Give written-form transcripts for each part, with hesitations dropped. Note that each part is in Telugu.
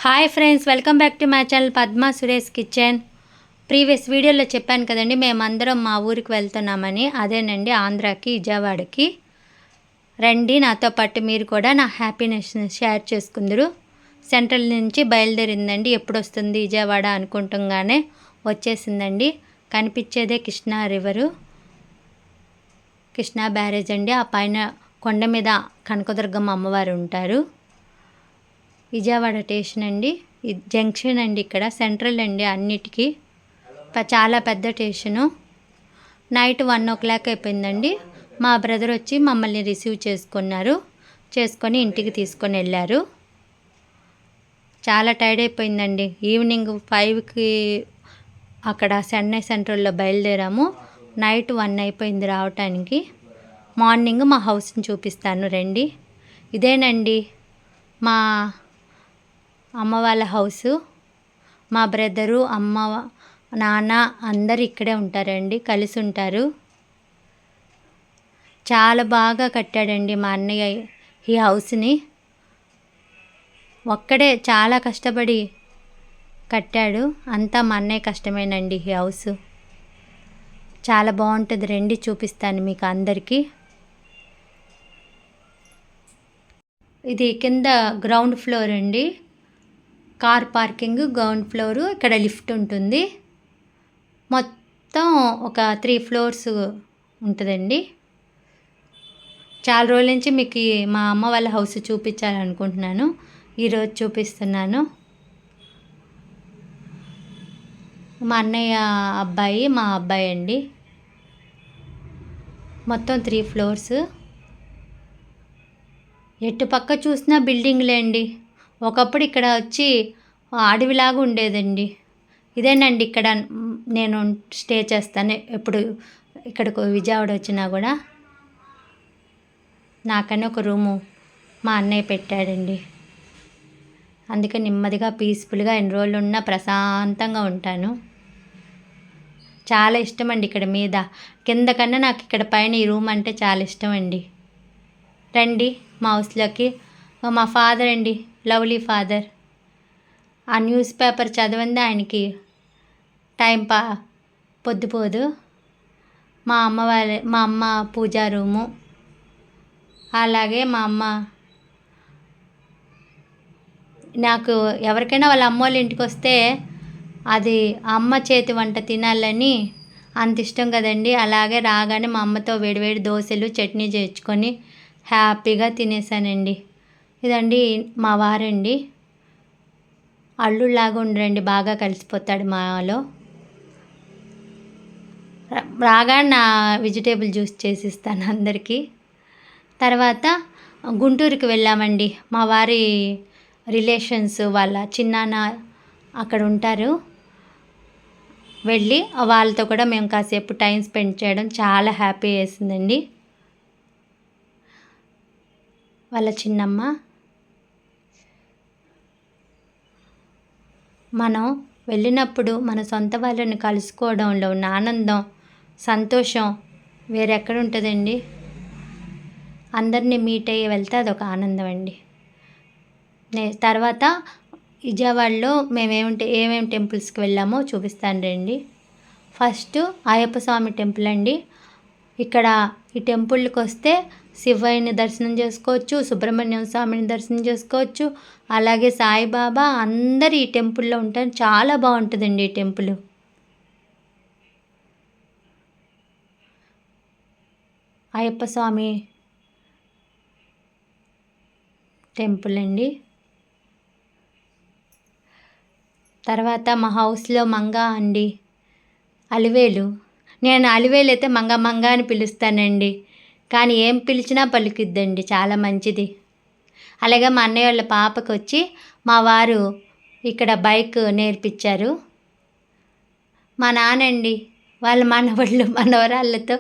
Hi friends, welcome back to my channel Padma Suresh kitchen. Previous వీడియోలో చెప్పాను కదండి, మేమందరం మా ఊరికి వెళ్తున్నామని. అదేనండి, ఆంధ్రాకి, విజయవాడకి. రండి, నాతో పాటు మీరు కూడా నా హ్యాపీనెస్ షేర్ చేసుకుందరు. సెంట్రల్ నుంచి బయలుదేరిందండి. ఎప్పుడు వస్తుంది విజయవాడ అనుకుంటుంగానే వచ్చేసిందండి. కనిపించేదే కృష్ణా రివరు, కృష్ణా బ్యారేజ్ అండి. ఆ పైన కొండ మీద కనకదుర్గమ్మ అమ్మవారు ఉంటారు. విజయవాడ స్టేషన్ అండి, జంక్షన్ అండి. ఇక్కడ సెంట్రల్ అండి అన్నిటికీ. చాలా పెద్ద స్టేషను. నైట్ 1 o'clock అయిపోయిందండి. మా బ్రదర్ వచ్చి మమ్మల్ని రిసీవ్ చేసుకొని ఇంటికి తీసుకొని వెళ్ళారు. చాలా టైర్డ్ అయిపోయిందండి. ఈవినింగ్ 5కి అక్కడ చెన్నై సెంట్రల్లో బయలుదేరాము. నైట్ 1 అయిపోయింది రావటానికి. మార్నింగ్ మా హౌస్ని చూపిస్తాను రండి. ఇదేనండి మా అమ్మ వాళ్ళ హౌసు. మా బ్రదరు, అమ్మ, నాన్న అందరు ఇక్కడే ఉంటారండి, కలిసి ఉంటారు. చాలా బాగా కట్టాడండి మా అన్నయ్య ఈ హౌస్ని. ఒక్కడే చాలా కష్టపడి కట్టాడు. అంతా మా అన్నయ్య కష్టమేనండి. ఈ హౌస్ చాలా బాగుంటుంది. రండి, చూపిస్తాను మీకు అందరికీ. ఇది కింద గ్రౌండ్ ఫ్లోర్ అండి. Car parking ground floor. ఇక్కడ లిఫ్ట్ ఉంటుంది. మొత్తం ఒక 3 floors ఉంటుందండి. చాలా రోజుల నుంచి మీకు మా అమ్మ వాళ్ళ హౌస్ చూపించాలనుకుంటున్నాను. ఈరోజు చూపిస్తున్నాను. మా అన్నయ్య అబ్బాయి, మా అబ్బాయి అండి. మొత్తం 3 floors. ఎటు పక్క చూసినా బిల్డింగ్లే అండి. ఒకప్పుడు ఇక్కడ వచ్చి అడవిలాగా ఉండేదండి. ఇదేనండి ఇక్కడ నేను స్టే చేస్తాను. ఎప్పుడు ఇక్కడికి విజయవాడ వచ్చినా కూడా నాకని ఒక రూము మా అన్నయ్య పెట్టాడండి. అందుకే నెమ్మదిగా పీస్ఫుల్గా ఎన్ని రోజులు ఉన్నా ప్రశాంతంగా ఉంటాను. చాలా ఇష్టం అండి ఇక్కడ మీద. కింద కన్నా నాకు ఇక్కడ పైన ఈ రూమ్ అంటే చాలా ఇష్టం అండి. రండి మా హౌస్లోకి. మా ఫాదర్ అండి, లవ్లీ ఫాదర్. ఆ న్యూస్ పేపర్ చదివింది ఆయనకి టైం పొద్దుపోదు. మా అమ్మ పూజా రూము. అలాగే మా అమ్మ, నాకు ఎవరికైనా వాళ్ళ అమ్మ వాళ్ళ ఇంటికి వస్తే అది అమ్మ చేతి వంట తినాలని అంత ఇష్టం కదండి. అలాగే రాగానే మా అమ్మతో వేడివేడి దోశలు, చట్నీ చేర్చుకొని హ్యాపీగా తినేసానండి. ఇదండి మా వారండి. అల్లుళ్ళలాగా ఉండరండి, బాగా కలిసిపోతాడు మాలో. రాగానే నా వెజిటేబుల్ జ్యూస్ చేసిస్తాను అందరికీ. తర్వాత గుంటూరుకి వెళ్ళామండి. మా వారి రిలేషన్స్ వాళ్ళ చిన్నాన్న అక్కడ ఉంటారు. వెళ్ళి వాళ్ళతో కూడా మేము కాసేపు టైం స్పెండ్ చేయడం చాలా హ్యాపీ వేసిందండి. వాళ్ళ చిన్నమ్మ. మనం వెళ్ళినప్పుడు మన సొంత వాళ్ళని కలుసుకోవడంలో ఉన్న ఆనందం, సంతోషం వేరెక్కడ ఉంటుందండి. అందరినీ మీట్ అయ్యి వెళ్తే అదొక ఆనందం అండి. తర్వాత విజయవాడలో మేము ఏమేమి టెంపుల్స్కి వెళ్ళామో చూపిస్తాను రండి. ఫస్ట్ అయ్యప్ప స్వామి టెంపుల్ అండి. ఇక్కడ ఈ టెంపుల్కి వస్తే శివయ్యని దర్శనం చేసుకోవచ్చు, సుబ్రహ్మణ్యం స్వామిని దర్శనం చేసుకోవచ్చు. అలాగే సాయిబాబా అందరు ఈ టెంపుల్లో ఉంటారు. చాలా బాగుంటుందండి ఈ టెంపుల్. అయ్యప్ప స్వామి టెంపుల్ అండి. తర్వాత మా హౌస్లో మంగ అండి, అలివేలు. నేను అలివేలు అయితే మంగ మంగ అని పిలుస్తానండి, కానీ ఏం పిలిచినా పలుకుద్దండి, చాలా మంచిది. అలాగే మా అన్నయ్య వాళ్ళ పాపకు వచ్చి మా వారు ఇక్కడ బైక్ నేర్పించారు. మా నానండి వాళ్ళ మనవరాళ్ళతో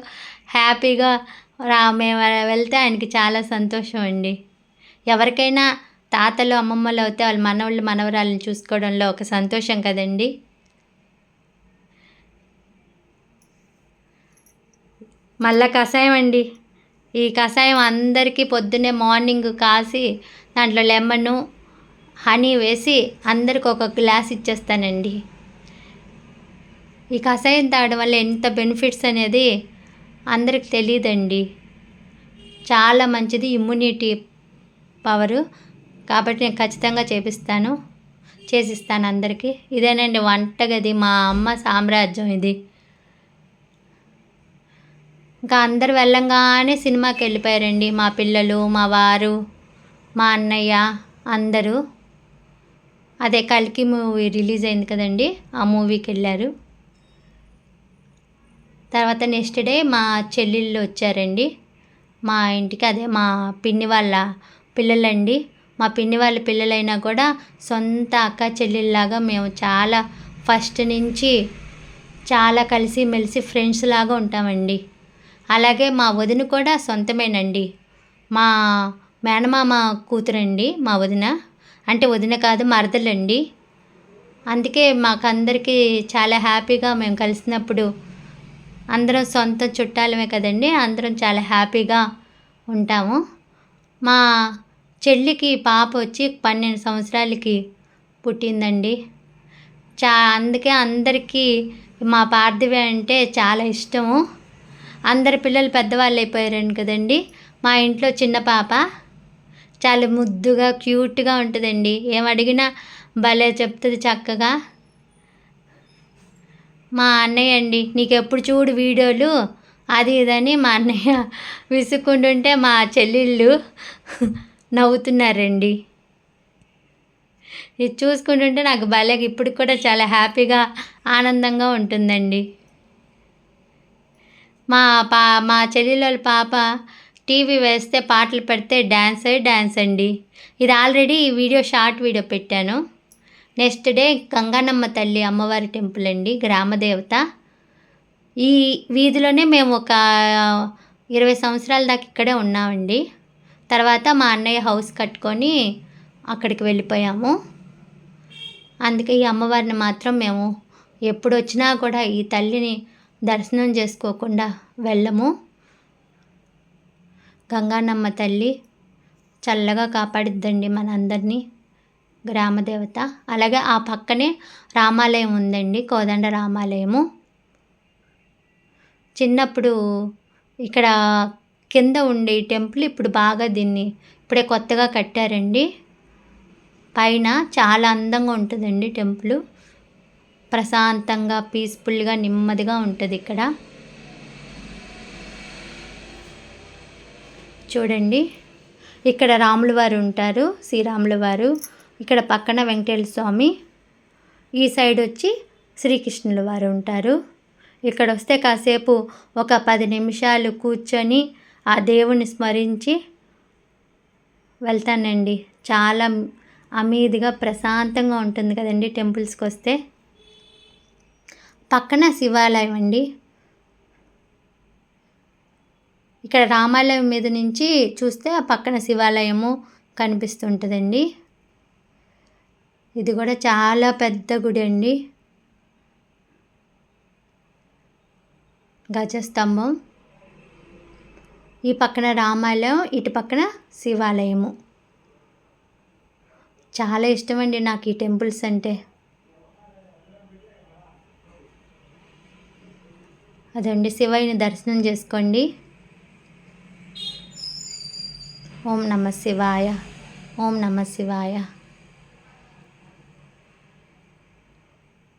హ్యాపీగా మేము వెళ్తే ఆయనకి చాలా సంతోషం అండి. ఎవరికైనా తాతలు, అమ్మమ్మలు అయితే వాళ్ళ మనవరాళ్ళని చూసుకోవడంలో ఒక సంతోషం కదండి. మళ్ళా కషాయం అండి. ఈ కషాయం అందరికీ పొద్దున్నే మార్నింగ్ కాసి దాంట్లో లెమను, హనీ వేసి అందరికి ఒక గ్లాస్ ఇచ్చేస్తానండి. ఈ కషాయం తాగడం వల్ల ఎంత బెనిఫిట్స్ అనేది అందరికి తెలియదండి. చాలా మంచిది ఇమ్యూనిటీ పవరు. కాబట్టి నేను ఖచ్చితంగా చేసిస్తాను అందరికీ. ఇదేనండి వంటగది, మా అమ్మ సామ్రాజ్యం ఇది. ఇంకా అందరు వెళ్ళంగానే సినిమాకి వెళ్ళిపోయారండి. మా పిల్లలు, మా వారు, మా అన్నయ్య అందరూ. అదే కల్కి మూవీ రిలీజ్ అయింది కదండి, ఆ మూవీకి వెళ్ళారు. తర్వాత నెక్స్ట్ డే మా చెల్లెళ్ళు వచ్చారండి మా ఇంటికి. అదే మా పిన్ని వాళ్ళ పిల్లలండి. మా పిన్ని వాళ్ళ పిల్లలైనా కూడా సొంత అక్క చెల్లెళ్ళలాగా మేము చాలా ఫస్ట్ నుంచి చాలా కలిసిమెలిసి ఫ్రెండ్స్ లాగా ఉంటామండి. అలాగే మా వదిన కూడా సొంతమేనండి. మా మేనమామ కూతురండి మా వదిన. అంటే వదిన కాదు, మరదలండి. అందుకే మాకందరికీ చాలా హ్యాపీగా మేము కలిసినప్పుడు అందరం సొంత చుట్టాలమే కదండి, అందరం చాలా హ్యాపీగా ఉంటాము. మా చెల్లికి పాప వచ్చి 12 సంవత్సరాలకి పుట్టిందండి. అందుకే అందరికీ మా పార్థివి అంటే చాలా ఇష్టము. అందరి పిల్లలు పెద్దవాళ్ళు అయిపోయారండి కదండి. మా ఇంట్లో చిన్న పాప చాలా ముద్దుగా క్యూట్గా ఉంటుందండి. ఏమడిగినా భలే చెప్తుంది చక్కగా. మా అన్నయ్య అండి, నీకు ఎప్పుడు చూడు వీడియోలు అది ఇదని మా అన్నయ్య విసుక్కుంటుంటే మా చెల్లెళ్ళు నవ్వుతున్నారండి. ఇది చూసుకుంటుంటే నాకు భలే ఇప్పుడు కూడా చాలా హ్యాపీగా ఆనందంగా ఉంటుందండి. మా చెల్లెళ్ళ పాప టీవీ వేస్తే పాటలు పెడితే డ్యాన్స్ అండి. ఇది ఆల్రెడీ ఈ వీడియో షార్ట్ వీడియో పెట్టాను. నెక్స్ట్ డే గంగానమ్మ తల్లి అమ్మవారి టెంపుల్ అండి, గ్రామదేవత. ఈ వీధిలోనే మేము ఒక 20 సంవత్సరాల దాకా ఇక్కడే ఉన్నామండి. తర్వాత మా అన్నయ్య హౌస్ కట్టుకొని అక్కడికి వెళ్ళిపోయాము. అందుకే ఈ అమ్మవారిని మాత్రం మేము ఎప్పుడు వచ్చినా కూడా ఈ తల్లిని దర్శనం చేసుకోకుండా వెళ్ళము. గంగానమ్మ తల్లి చల్లగా కాపాడిద్దండి మనందరినీ, గ్రామదేవత. అలాగే ఆ పక్కనే రామాలయం ఉందండి, కోదండ రామాలయము. చిన్నప్పుడు ఇక్కడ కింద ఉండే ఈ టెంపుల్ ఇప్పుడు బాగా దీన్ని ఇప్పుడే కొత్తగా కట్టారండి. పైన చాలా అందంగా ఉంటుందండి టెంపుల్. ప్రశాంతంగా పీస్ఫుల్గా నెమ్మదిగా ఉంటుంది ఇక్కడ. చూడండి, ఇక్కడ రాముల వారు ఉంటారు, శ్రీరాముల వారు. ఇక్కడ పక్కన వెంకటేశ్వర స్వామి, ఈ సైడ్ వచ్చి శ్రీకృష్ణుల వారు ఉంటారు. ఇక్కడ వస్తే కాసేపు ఒక 10 నిమిషాలు కూర్చొని ఆ దేవుని స్మరించి వెళ్తానండి. చాలా అమీదిగా ప్రశాంతంగా ఉంటుంది కదండి టెంపుల్స్కి వస్తే. పక్కన శివాలయం అండి. ఇక్కడ రామాలయం మీద నుంచి చూస్తే ఆ పక్కన శివాలయము కనిపిస్తుంటుందండి. ఇది కూడా చాలా పెద్ద గుడి అండి. గజస్తంభం, ఈ పక్కన రామాలయం, ఇటు పక్కన శివాలయము. చాలా ఇష్టమండి నాకు ఈ టెంపుల్స్ అంటే. అదండి, శివయ్యని దర్శనం చేసుకోండి. ఓం నమ శివాయ, ఓం నమ శివాయ.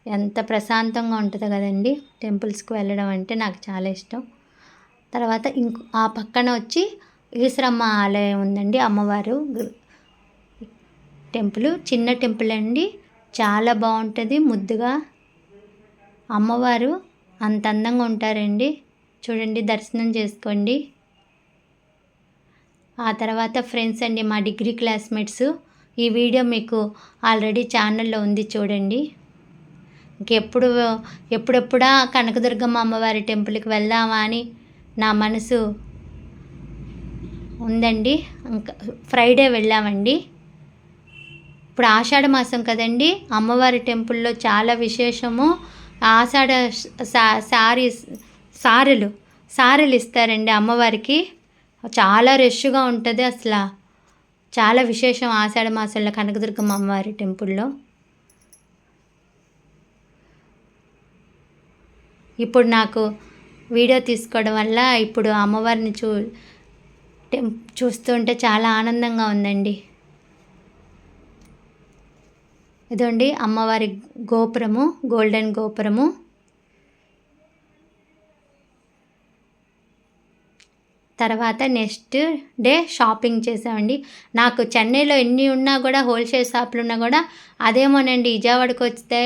ఎంత ప్రశాంతంగా ఉంటుందో కదండి టెంపుల్స్కి వెళ్ళడం అంటే, నాకు చాలా ఇష్టం. తర్వాత ఆ పక్కన వచ్చి ఈశ్వరమ్మ ఆలయం ఉందండి, అమ్మవారు టెంపుల్. చిన్న టెంపుల్ అండి, చాలా బాగుంటుంది ముద్దుగా. అమ్మవారు అంత అందంగా ఉంటారండి. చూడండి, దర్శనం చేసుకోండి. ఆ తర్వాత ఫ్రెండ్స్ అండి, మా డిగ్రీ క్లాస్మేట్స్. ఈ వీడియో మీకు ఆల్రెడీ ఛానల్లో ఉంది, చూడండి. ఎప్పుడెప్పుడా కనకదుర్గమ్మ అమ్మవారి టెంపుల్కి వెళ్దామా అని నా మనసు ఉందండి. ఇంకా ఫ్రైడే వెళ్ళామండి. ఇప్పుడు ఆషాఢ మాసం కదండి, అమ్మవారి టెంపుల్లో చాలా విశేషము. ఆషాఢ సారెలు ఇస్తారండి అమ్మవారికి. చాలా రష్గా ఉంటుంది అసలు. చాలా విశేషం ఆషాఢ మాసంలో కనకదుర్గమ్మ అమ్మవారి టెంపుల్లో. ఇప్పుడు నాకు వీడియో తీసుకోవడం వల్ల ఇప్పుడు అమ్మవారిని చూస్తుంటే చాలా ఆనందంగా ఉందండి. ఇదండి అమ్మవారి గోపురము, గోల్డెన్ గోపురము. తర్వాత నెక్స్ట్ డే షాపింగ్ చేసామండి. నాకు చెన్నైలో ఎన్ని ఉన్నా కూడా, హోల్సేల్ షాపులు ఉన్నా కూడా అదేమోనండి, విజయవాడకు వస్తే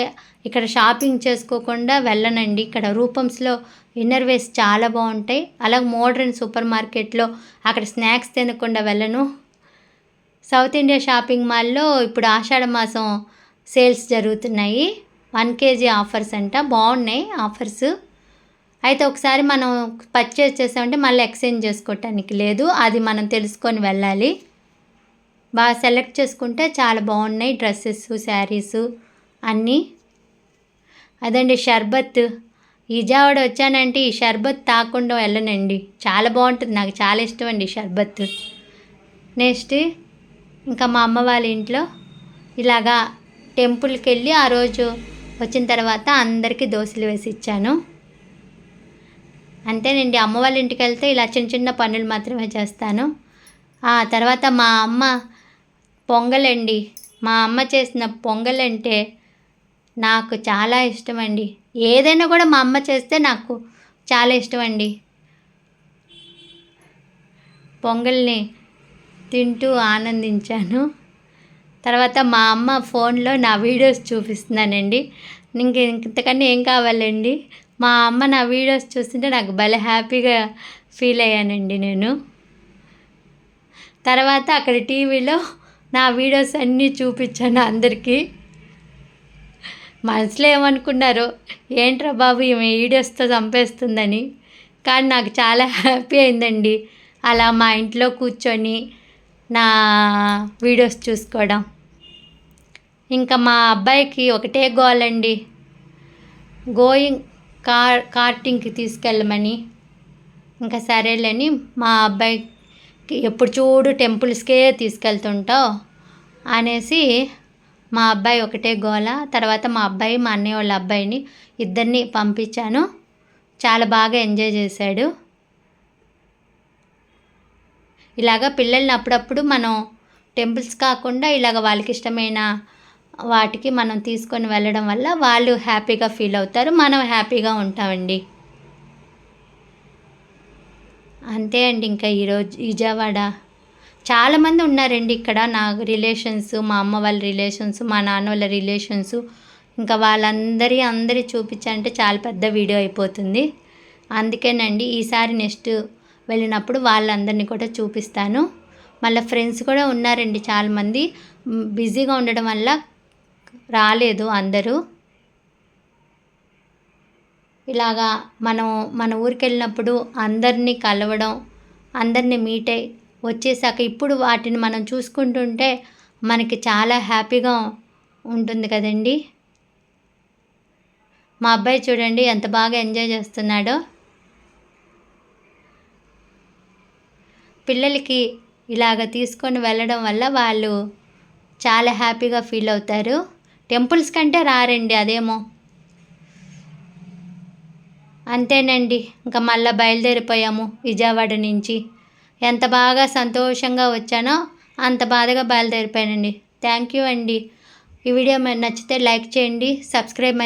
ఇక్కడ షాపింగ్ చేసుకోకుండా వెళ్ళనండి. ఇక్కడ రూపమ్స్లో ఇన్నర్ వేస్ చాలా బాగుంటాయి. అలాగే మోడ్రన్ సూపర్ మార్కెట్లో అక్కడ స్నాక్స్ తినకుండా వెళ్ళను. సౌత్ ఇండియా షాపింగ్ మాల్లో ఇప్పుడు ఆషాఢ మాసం సేల్స్ జరుగుతున్నాయి. 1 kg ఆఫర్స్ అంట, బాగున్నాయి ఆఫర్స్. అయితే ఒకసారి మనం పర్చేజ్ చేసామంటే మళ్ళీ ఎక్స్చేంజ్ చేసుకోవటానికి లేదు, అది మనం తెలుసుకొని వెళ్ళాలి. బాగా సెలెక్ట్ చేసుకుంటే చాలా బాగున్నాయి డ్రెస్సెస్, శారీసు అన్నీ. అదండి షర్బత్. విజయవాడ వచ్చానంటే ఈ షర్బత్ తాగకుండా వెళ్ళనండి, చాలా బాగుంటుంది, నాకు చాలా ఇష్టం అండి షర్బత్. నెక్స్ట్ ఇంకా మా అమ్మ వాళ్ళ ఇంట్లో ఇలాగా టెంపుల్కి వెళ్ళి ఆ రోజు వచ్చిన తర్వాత అందరికీ దోశలు వేసి ఇచ్చాను. అంతేనండి, అమ్మ వాళ్ళ ఇంటికి వెళ్తే ఇలా చిన్న చిన్న పనులు మాత్రమే చేస్తాను. తర్వాత మా అమ్మ పొంగలండి, మా అమ్మ చేసిన పొంగల్ అంటే నాకు చాలా ఇష్టం అండి. ఏదైనా కూడా మా అమ్మ చేస్తే నాకు చాలా ఇష్టం అండి. పొంగల్ని తింటూ ఆనందించాను. తర్వాత మా అమ్మ ఫోన్లో నా వీడియోస్ చూపిస్తున్నానండి. ఇంతకన్నా ఏం కావాలండి. మా అమ్మ నా వీడియోస్ చూస్తుంటే నాకు భలే హ్యాపీగా ఫీల్ అయ్యానండి నేను. తర్వాత అక్కడ టీవీలో నా వీడియోస్ అన్నీ చూపించాను అందరికీ. మనసులో ఏమనుకున్నారు, ఏంట్రా బాబు ఈమె వీడియోస్తో చంపేస్తుందని. కానీ నాకు చాలా హ్యాపీ అయిందండి అలా మా ఇంట్లో కూర్చొని నా వీడియోస్ చూసుకోవడం. ఇంకా మా అబ్బాయికి ఒకటే గోలండి, కార్టింగ్కి తీసుకెళ్ళమని. ఇంకా సరేలేని మా అబ్బాయికి ఎప్పుడు చూడు టెంపుల్స్కే తీసుకెళ్తుంటావు అనేసి మా అబ్బాయి ఒకటే గోల. తర్వాత మా అబ్బాయి, మా అన్నయ్య వాళ్ళ అబ్బాయిని ఇద్దరిని పంపించాను. చాలా బాగా ఎంజాయ్ చేశాడు. ఇలాగ పిల్లల్ని అప్పుడప్పుడు మనం టెంపుల్స్ కాకుండా ఇలాగ వాళ్ళకి ఇష్టమైన వాటికి మనం తీసుకొని వెళ్ళడం వల్ల వాళ్ళు హ్యాపీగా ఫీల్ అవుతారు, మనం హ్యాపీగా ఉంటామండి. అంతే అండి. ఇంకా ఈరోజు విజయవాడ చాలామంది ఉన్నారండి ఇక్కడ, నా రిలేషన్స్, మా అమ్మ వాళ్ళ రిలేషన్స్, మా నాన్న వాళ్ళ రిలేషన్స్. ఇంకా అందరి చూపించాలంటే చాలా పెద్ద వీడియో అయిపోతుంది. అందుకేనండి ఈసారి నెక్స్ట్ వెళ్ళినప్పుడు వాళ్ళందరినీ కూడా చూపిస్తాను. మళ్ళీ ఫ్రెండ్స్ కూడా ఉన్నారండి చాలామంది, బిజీగా ఉండడం వల్ల రాలేదు అందరూ. ఇలాగా మనం మన ఊరికి వెళ్ళినప్పుడు అందరినీ కలవడం, అందరినీ మీట్ అయ్యి వచ్చేసాక ఇప్పుడు వాటిని మనం చూసుకుంటుంటే మనకి చాలా హ్యాపీగా ఉంటుంది కదండి. మా అబ్బాయి చూడండి ఎంత బాగా ఎంజాయ్ చేస్తున్నాడో. పిల్లలకి ఇలాగ తీసుకొని వెళ్ళడం వల్ల వాళ్ళు చాలా హ్యాపీగా ఫీల్ అవుతారు. టెంపుల్స్ కంటే రారండి అదేమో. అంతేనండి, ఇంకా మళ్ళీ బయలుదేరిపోయాము విజయవాడ నుంచి. ఎంత బాగా సంతోషంగా వచ్చానో అంత బాధగా బయలుదేరిపోయానండి. థ్యాంక్ యూ అండి. ఈ వీడియో నచ్చితే లైక్ చేయండి, సబ్స్క్రైబ్